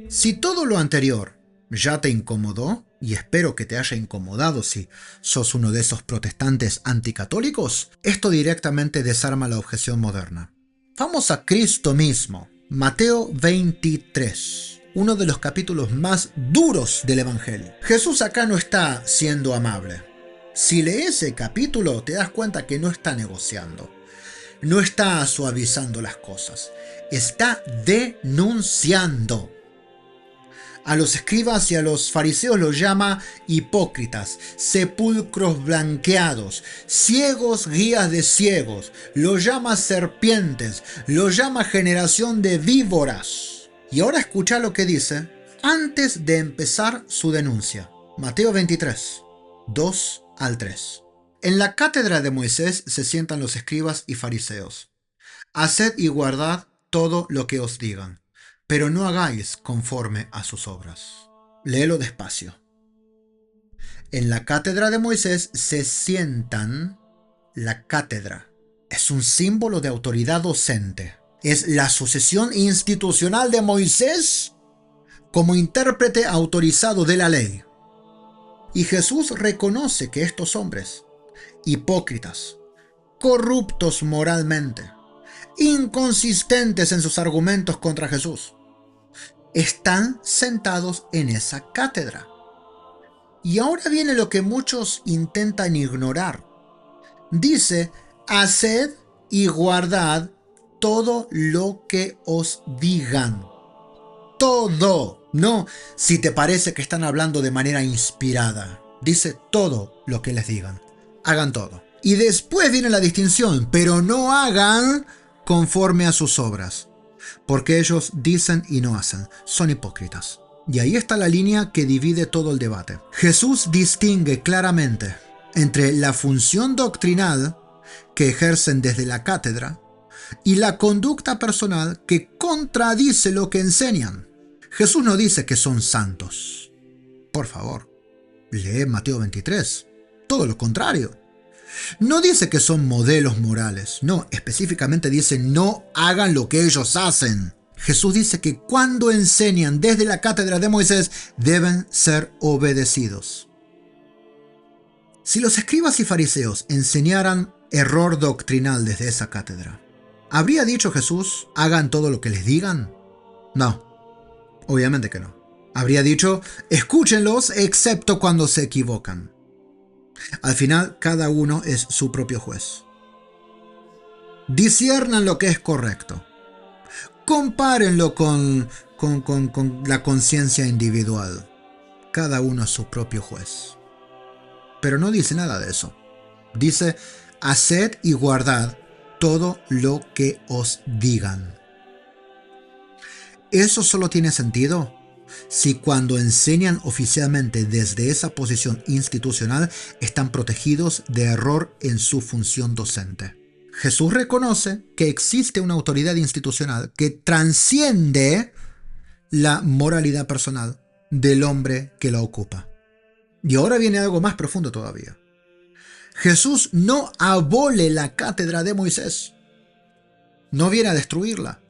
Si todo lo anterior ya te incomodó, y espero que te haya incomodado si sos uno de esos protestantes anticatólicos, esto directamente desarma la objeción moderna. Vamos a Cristo mismo. Mateo 23, uno de los capítulos más duros del Evangelio. Jesús acá no está siendo amable. Si lees el capítulo te das cuenta que no está negociando, no está suavizando las cosas, está denunciando. A los escribas y a los fariseos los llama hipócritas, sepulcros blanqueados, ciegos guías de ciegos, los llama serpientes, los llama generación de víboras. Y ahora escucha lo que dice antes de empezar su denuncia. Mateo 23, 2 al 3. En la cátedra de Moisés se sientan los escribas y fariseos. Haced y guardad todo lo que os digan, pero no hagáis conforme a sus obras. Léelo despacio. En la cátedra de Moisés se sientan. La cátedra es un símbolo de autoridad docente. Es la sucesión institucional de Moisés como intérprete autorizado de la ley. Y Jesús reconoce que estos hombres, hipócritas, corruptos moralmente, inconsistentes en sus argumentos contra Jesús, están sentados en esa cátedra. Y ahora viene lo que muchos intentan ignorar. Dice, haced y guardad todo lo que os digan. Todo. No, si te parece que están hablando de manera inspirada. Dice todo lo que les digan. Hagan todo. Y después viene la distinción, pero no hagan conforme a sus obras, porque ellos dicen y no hacen. Son hipócritas. Y ahí está la línea que divide todo el debate. Jesús distingue claramente entre la función doctrinal que ejercen desde la cátedra y la conducta personal que contradice lo que enseñan. Jesús no dice que son santos. Por favor, lee Mateo 23. Todo lo contrario. No dice que son modelos morales. No, específicamente dice no hagan lo que ellos hacen. Jesús dice que cuando enseñan desde la cátedra de Moisés deben ser obedecidos. Si los escribas y fariseos enseñaran error doctrinal desde esa cátedra, ¿habría dicho Jesús, hagan todo lo que les digan? No, obviamente que no. Habría dicho, escúchenlos excepto cuando se equivocan. Al final, cada uno es su propio juez. Disciernan lo que es correcto. Compárenlo con la conciencia individual. Cada uno es su propio juez. Pero no dice nada de eso. Dice, haced y guardad todo lo que os digan. Eso solo tiene sentido si cuando enseñan oficialmente desde esa posición institucional están protegidos de error en su función docente. Jesús reconoce que existe una autoridad institucional que transciende la moralidad personal del hombre que la ocupa. Y ahora viene algo más profundo todavía. Jesús no abole la cátedra de Moisés. No viene a destruirla.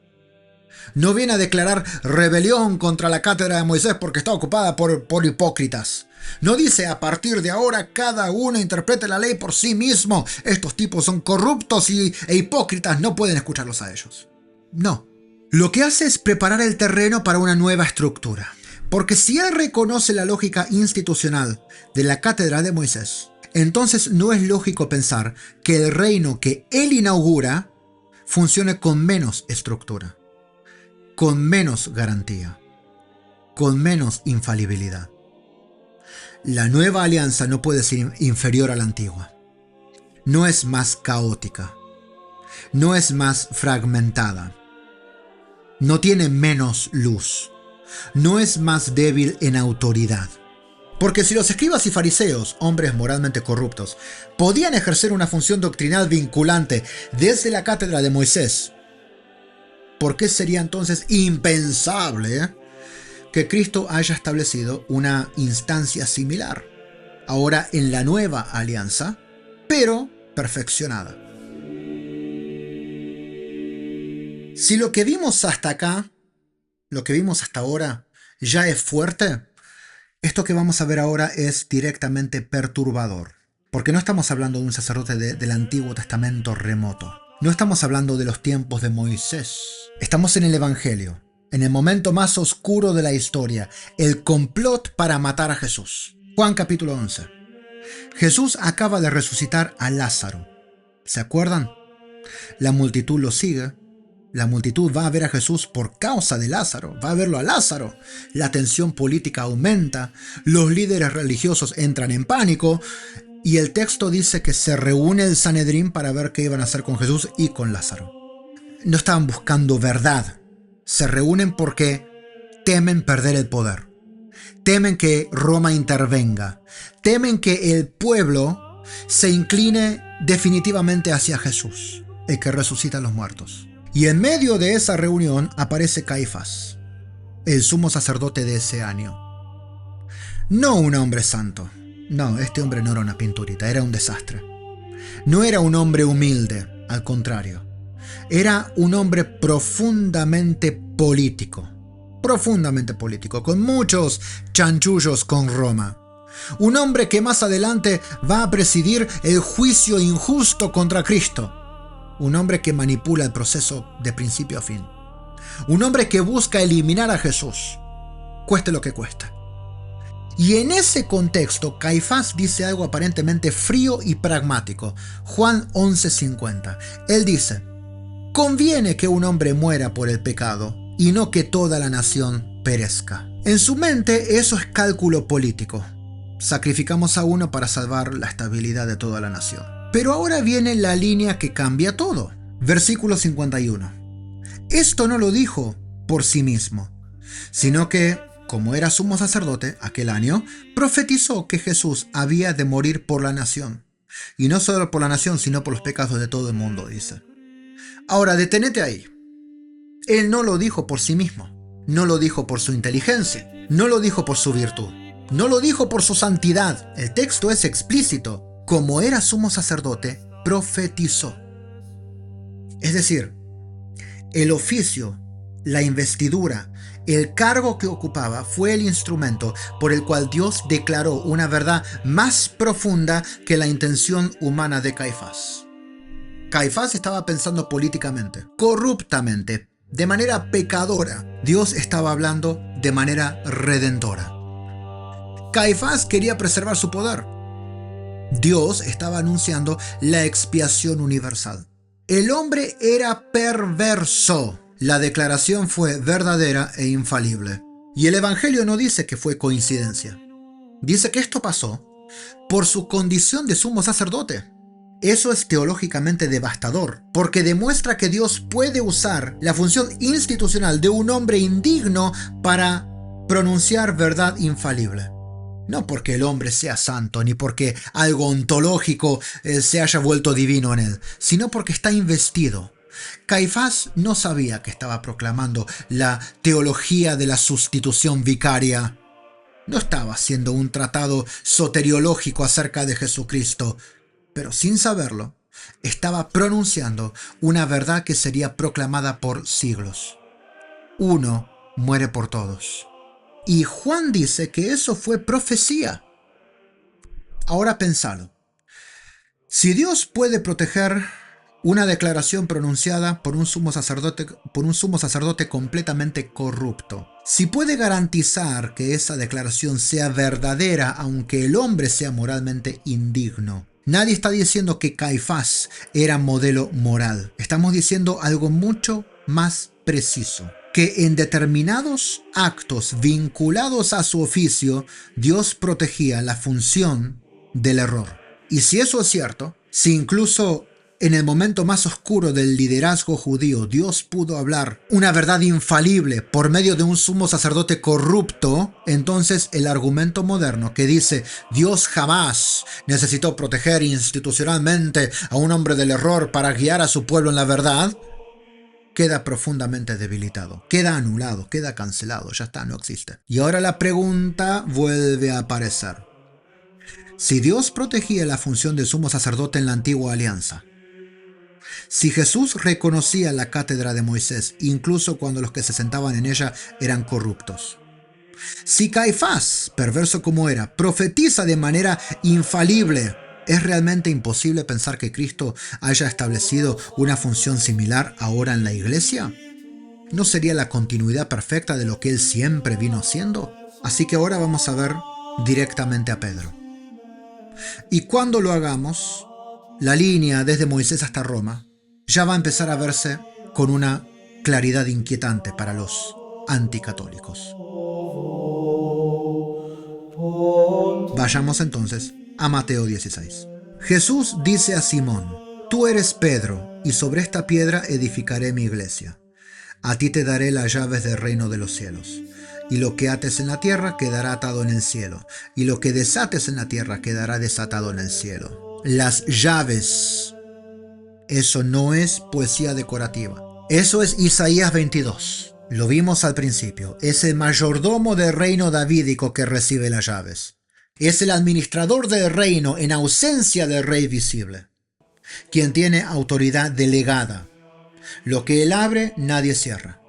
No viene a declarar rebelión contra la cátedra de Moisés porque está ocupada por hipócritas. No dice a partir de ahora cada uno interprete la ley por sí mismo. Estos tipos son corruptos e hipócritas, no pueden escucharlos a ellos. No. Lo que hace es preparar el terreno para una nueva estructura. Porque si él reconoce la lógica institucional de la cátedra de Moisés, entonces no es lógico pensar que el reino que él inaugura funcione con menos estructura, con menos garantía, con menos infalibilidad. La nueva alianza no puede ser inferior a la antigua. No es más caótica. No es más fragmentada. No tiene menos luz. No es más débil en autoridad. Porque si los escribas y fariseos, hombres moralmente corruptos, podían ejercer una función doctrinal vinculante desde la cátedra de Moisés, ¿por qué sería entonces impensable que Cristo haya establecido una instancia similar, ahora en la nueva alianza, pero perfeccionada? Si lo que vimos hasta acá, lo que vimos hasta ahora, ya es fuerte, esto que vamos a ver ahora es directamente perturbador, porque no estamos hablando de un sacerdote del Antiguo Testamento remoto. No estamos hablando de los tiempos de Moisés. Estamos en el Evangelio, en el momento más oscuro de la historia, el complot para matar a Jesús. Juan capítulo 11. Jesús acaba de resucitar a Lázaro. ¿Se acuerdan? La multitud lo sigue. La multitud va a ver a Jesús por causa de Lázaro. Va a verlo a Lázaro. La tensión política aumenta. Los líderes religiosos entran en pánico. Y el texto dice que se reúne el Sanedrín para ver qué iban a hacer con Jesús y con Lázaro. No estaban buscando verdad. Se reúnen porque temen perder el poder. Temen que Roma intervenga. Temen que el pueblo se incline definitivamente hacia Jesús, el que resucita a los muertos. Y en medio de esa reunión aparece Caifás, el sumo sacerdote de ese año. No un hombre santo. No, este hombre no era una pinturita, era un desastre. No era un hombre humilde, al contrario. Era un hombre profundamente político, con muchos chanchullos con Roma. Un hombre que más adelante va a presidir el juicio injusto contra Cristo. Un hombre que manipula el proceso de principio a fin. Un hombre que busca eliminar a Jesús, cueste lo que cueste. Y en ese contexto, Caifás dice algo aparentemente frío y pragmático. Juan 11:50. Él dice: conviene que un hombre muera por el pecado y no que toda la nación perezca. En su mente eso es cálculo político. Sacrificamos a uno para salvar la estabilidad de toda la nación. Pero ahora viene la línea que cambia todo. Versículo 51. Esto no lo dijo por sí mismo, sino que, como era sumo sacerdote aquel año, profetizó que Jesús había de morir por la nación. Y no solo por la nación, sino por los pecados de todo el mundo, dice. Ahora, detenete ahí. Él no lo dijo por sí mismo. No lo dijo por su inteligencia. No lo dijo por su virtud. No lo dijo por su santidad. El texto es explícito. Como era sumo sacerdote, profetizó. Es decir, el oficio, la investidura, el cargo que ocupaba fue el instrumento por el cual Dios declaró una verdad más profunda que la intención humana de Caifás. Caifás estaba pensando políticamente, corruptamente, de manera pecadora. Dios estaba hablando de manera redentora. Caifás quería preservar su poder. Dios estaba anunciando la expiación universal. El hombre era perverso. La declaración fue verdadera e infalible. Y el Evangelio no dice que fue coincidencia. Dice que esto pasó por su condición de sumo sacerdote. Eso es teológicamente devastador, porque demuestra que Dios puede usar la función institucional de un hombre indigno para pronunciar verdad infalible. No porque el hombre sea santo, ni porque algo ontológico se haya vuelto divino en él, sino porque está investido. Caifás no sabía que estaba proclamando la teología de la sustitución vicaria. No estaba haciendo un tratado soteriológico acerca de Jesucristo, pero sin saberlo, estaba pronunciando una verdad que sería proclamada por siglos. Uno muere por todos. Y Juan dice que eso fue profecía. Ahora pensalo. Si Dios puede proteger una declaración pronunciada por un sumo sacerdote completamente corrupto, si puede garantizar que esa declaración sea verdadera aunque el hombre sea moralmente indigno, nadie está diciendo que Caifás era modelo moral. Estamos diciendo algo mucho más preciso. Que en determinados actos vinculados a su oficio, Dios protegía la función del error. Y si eso es cierto, si incluso en el momento más oscuro del liderazgo judío Dios pudo hablar una verdad infalible por medio de un sumo sacerdote corrupto, entonces el argumento moderno que dice Dios jamás necesitó proteger institucionalmente a un hombre del error para guiar a su pueblo en la verdad, queda profundamente debilitado, queda anulado, queda cancelado, ya está, no existe. Y ahora la pregunta vuelve a aparecer. Si Dios protegía la función de sumo sacerdote en la antigua alianza, si Jesús reconocía la cátedra de Moisés, incluso cuando los que se sentaban en ella eran corruptos, si Caifás, perverso como era, profetiza de manera infalible, ¿es realmente imposible pensar que Cristo haya establecido una función similar ahora en la iglesia? ¿No sería la continuidad perfecta de lo que Él siempre vino haciendo? Así que ahora vamos a ver directamente a Pedro. Y cuando lo hagamos, la línea desde Moisés hasta Roma ya va a empezar a verse con una claridad inquietante para los anticatólicos. Vayamos entonces a Mateo 16. Jesús dice a Simón: tú eres Pedro, y sobre esta piedra edificaré mi iglesia. A ti te daré las llaves del reino de los cielos. Y lo que ates en la tierra quedará atado en el cielo, y lo que desates en la tierra quedará desatado en el cielo. Las llaves. Eso no es poesía decorativa. Eso es Isaías 22. Lo vimos al principio. Es el mayordomo del reino davídico que recibe las llaves. Es el administrador del reino en ausencia del rey visible, quien tiene autoridad delegada. Lo que él abre, nadie cierra.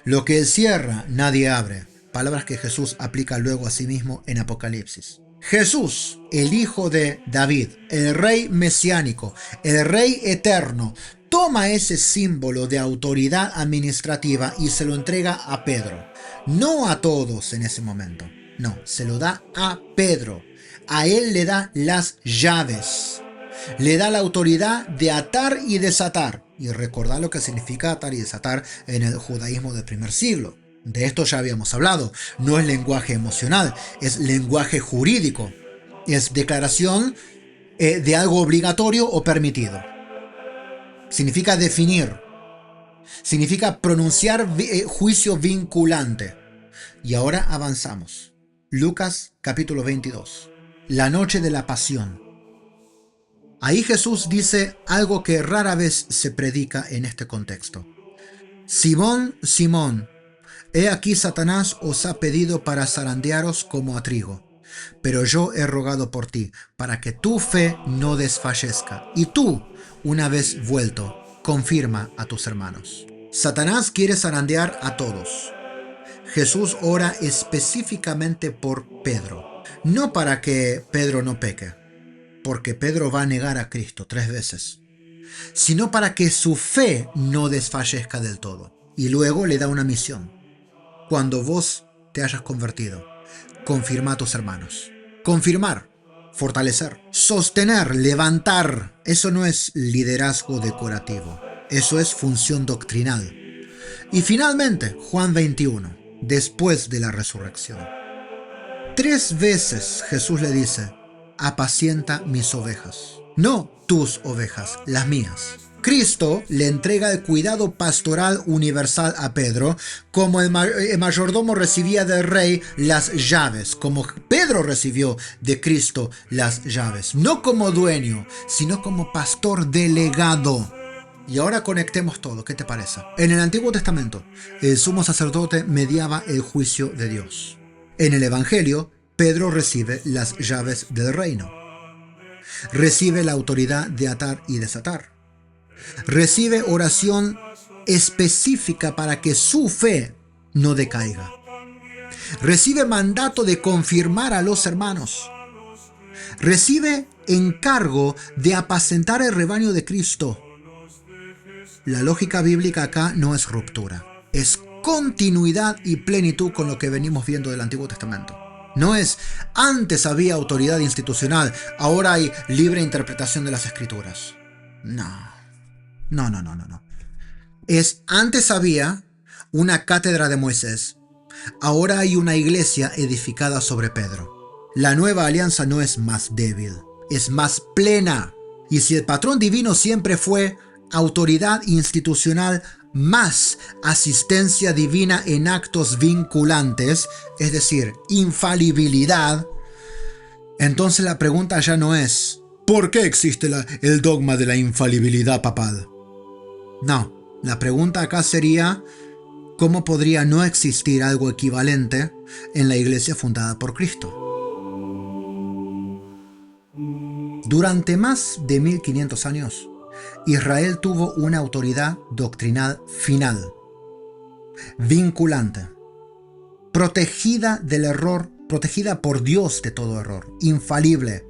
Lo que él cierra, nadie abre. palabras que Jesús aplica luego a sí mismo en Apocalipsis. Jesús, el hijo de David, el rey mesiánico, el rey eterno, toma ese símbolo de autoridad administrativa y se lo entrega a Pedro. No a todos en ese momento, no, se lo da a Pedro. A él le da las llaves. Le da la autoridad de atar y desatar. Y recordar lo que significa atar y desatar en el judaísmo del primer siglo. De esto ya habíamos hablado. No es lenguaje emocional, es lenguaje jurídico. Es declaración de algo obligatorio o permitido. Significa definir. Significa pronunciar juicio vinculante. Y ahora avanzamos. Lucas capítulo 22. La noche de la pasión. Ahí Jesús dice algo que rara vez se predica en este contexto. Simón, Simón, he aquí Satanás os ha pedido para zarandearos como a trigo. Pero yo he rogado por ti, para que tu fe no desfallezca. Y tú, una vez vuelto, confirma a tus hermanos. Satanás quiere zarandear a todos. Jesús ora específicamente por Pedro. No para que Pedro no peque, porque Pedro va a negar a Cristo 3 veces, sino para que su fe no desfallezca del todo. Y luego le da una misión. Cuando vos te hayas convertido, confirma a tus hermanos. Confirmar, fortalecer, sostener, levantar. Eso no es liderazgo decorativo. Eso es función doctrinal. Y finalmente, Juan 21, después de la resurrección. 3 veces Jesús le dice: apacienta mis ovejas. No tus ovejas, las mías. Cristo le entrega el cuidado pastoral universal a Pedro, como el mayordomo recibía del rey las llaves, como Pedro recibió de Cristo las llaves. No como dueño, sino como pastor delegado. Y ahora conectemos todo, ¿qué te parece? En el Antiguo Testamento, el sumo sacerdote mediaba el juicio de Dios. En el Evangelio, Pedro recibe las llaves del reino. Recibe la autoridad de atar y desatar. Recibe oración específica para que su fe no decaiga. Recibe mandato de confirmar a los hermanos. Recibe encargo de apacentar el rebaño de Cristo. La lógica bíblica acá no es ruptura, es continuidad y plenitud con lo que venimos viendo del Antiguo Testamento. No es antes había autoridad institucional, ahora hay libre interpretación de las Escrituras. No. Es antes había una cátedra de Moisés, ahora hay una iglesia edificada sobre Pedro. La nueva alianza no es más débil, es más plena. Y si el patrón divino siempre fue autoridad institucional más asistencia divina en actos vinculantes, es decir, infalibilidad, entonces la pregunta ya no es ¿por qué existe el dogma de la infalibilidad papal? No, la pregunta acá sería ¿cómo podría no existir algo equivalente en la iglesia fundada por Cristo? Durante más de 1500 años, Israel tuvo una autoridad doctrinal final, vinculante, protegida del error, protegida por Dios de todo error, infalible.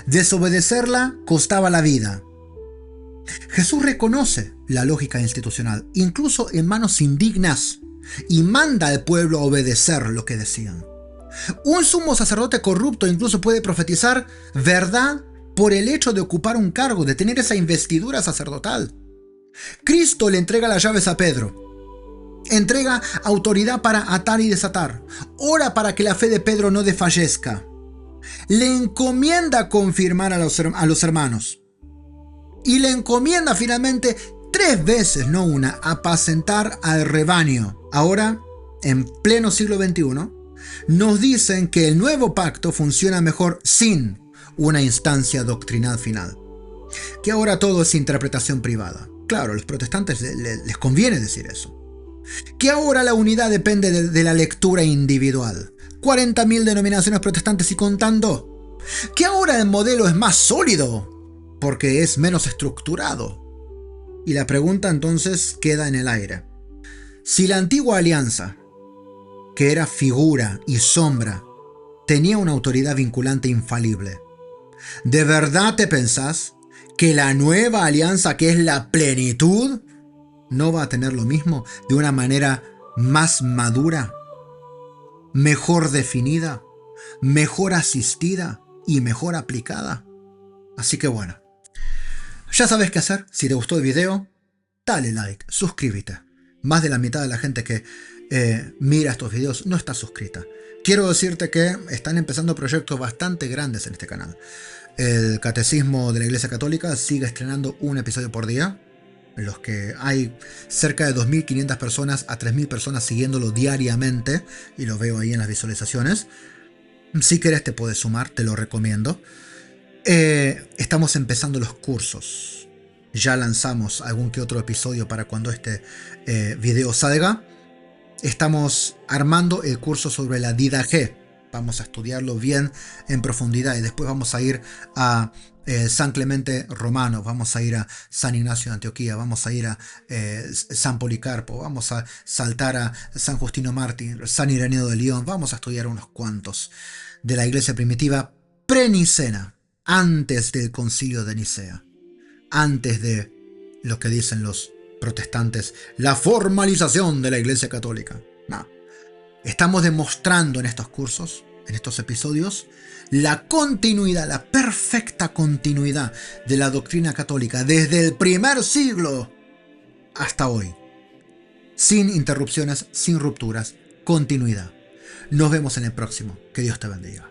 Desobedecerla costaba la vida. Jesús reconoce la lógica institucional, incluso en manos indignas, y manda al pueblo a obedecer lo que decían. Un sumo sacerdote corrupto incluso puede profetizar verdad por el hecho de ocupar un cargo, de tener esa investidura sacerdotal. Cristo le entrega las llaves a Pedro. Entrega autoridad para atar y desatar. Ora para que la fe de Pedro no desfallezca. Le encomienda confirmar a los hermanos. Y le encomienda finalmente 3 veces, no una, apacentar al rebaño. Ahora, en pleno siglo XXI, nos dicen que el nuevo pacto funciona mejor sin una instancia doctrinal final. Que ahora todo es interpretación privada. Claro, a los protestantes les conviene decir eso. Que ahora la unidad depende de la lectura individual. 40.000 denominaciones protestantes y contando. Que ahora el modelo es más sólido porque es menos estructurado. Y la pregunta entonces queda en el aire. Si la antigua alianza que era figura y sombra, tenía una autoridad vinculante infalible. ¿De verdad te pensás que la nueva alianza, que es la plenitud, no va a tener lo mismo de una manera más madura, mejor definida, mejor asistida y mejor aplicada? Así que bueno, ya sabes qué hacer. Si te gustó el video, dale like, suscríbete. Más de la mitad de la gente que mira estos videos no está suscrita. Quiero decirte que están empezando proyectos bastante grandes en este canal. El Catecismo de la Iglesia Católica sigue estrenando un episodio por día, en los que hay cerca de 2.500 personas a 3.000 personas siguiéndolo diariamente, y lo veo ahí en las visualizaciones. Si querés te puedes sumar, te lo recomiendo. Estamos empezando los cursos. Ya lanzamos algún que otro episodio para cuando este video salga. Estamos armando el curso sobre la Didaché. Vamos a estudiarlo bien en profundidad y después vamos a ir a San Clemente Romano, vamos a ir a San Ignacio de Antioquía, vamos a ir a San Policarpo, vamos a saltar a San Justino Mártir, San Ireneo de León. Vamos a estudiar unos cuantos de la iglesia primitiva prenicena, antes del concilio de Nicea, antes de lo que dicen los protestantes, la formalización de la iglesia católica. No. Estamos demostrando en estos cursos, en estos episodios, la continuidad, la perfecta continuidad de la doctrina católica desde el primer siglo hasta hoy. Sin interrupciones, sin rupturas, continuidad. Nos vemos en el próximo. Que Dios te bendiga.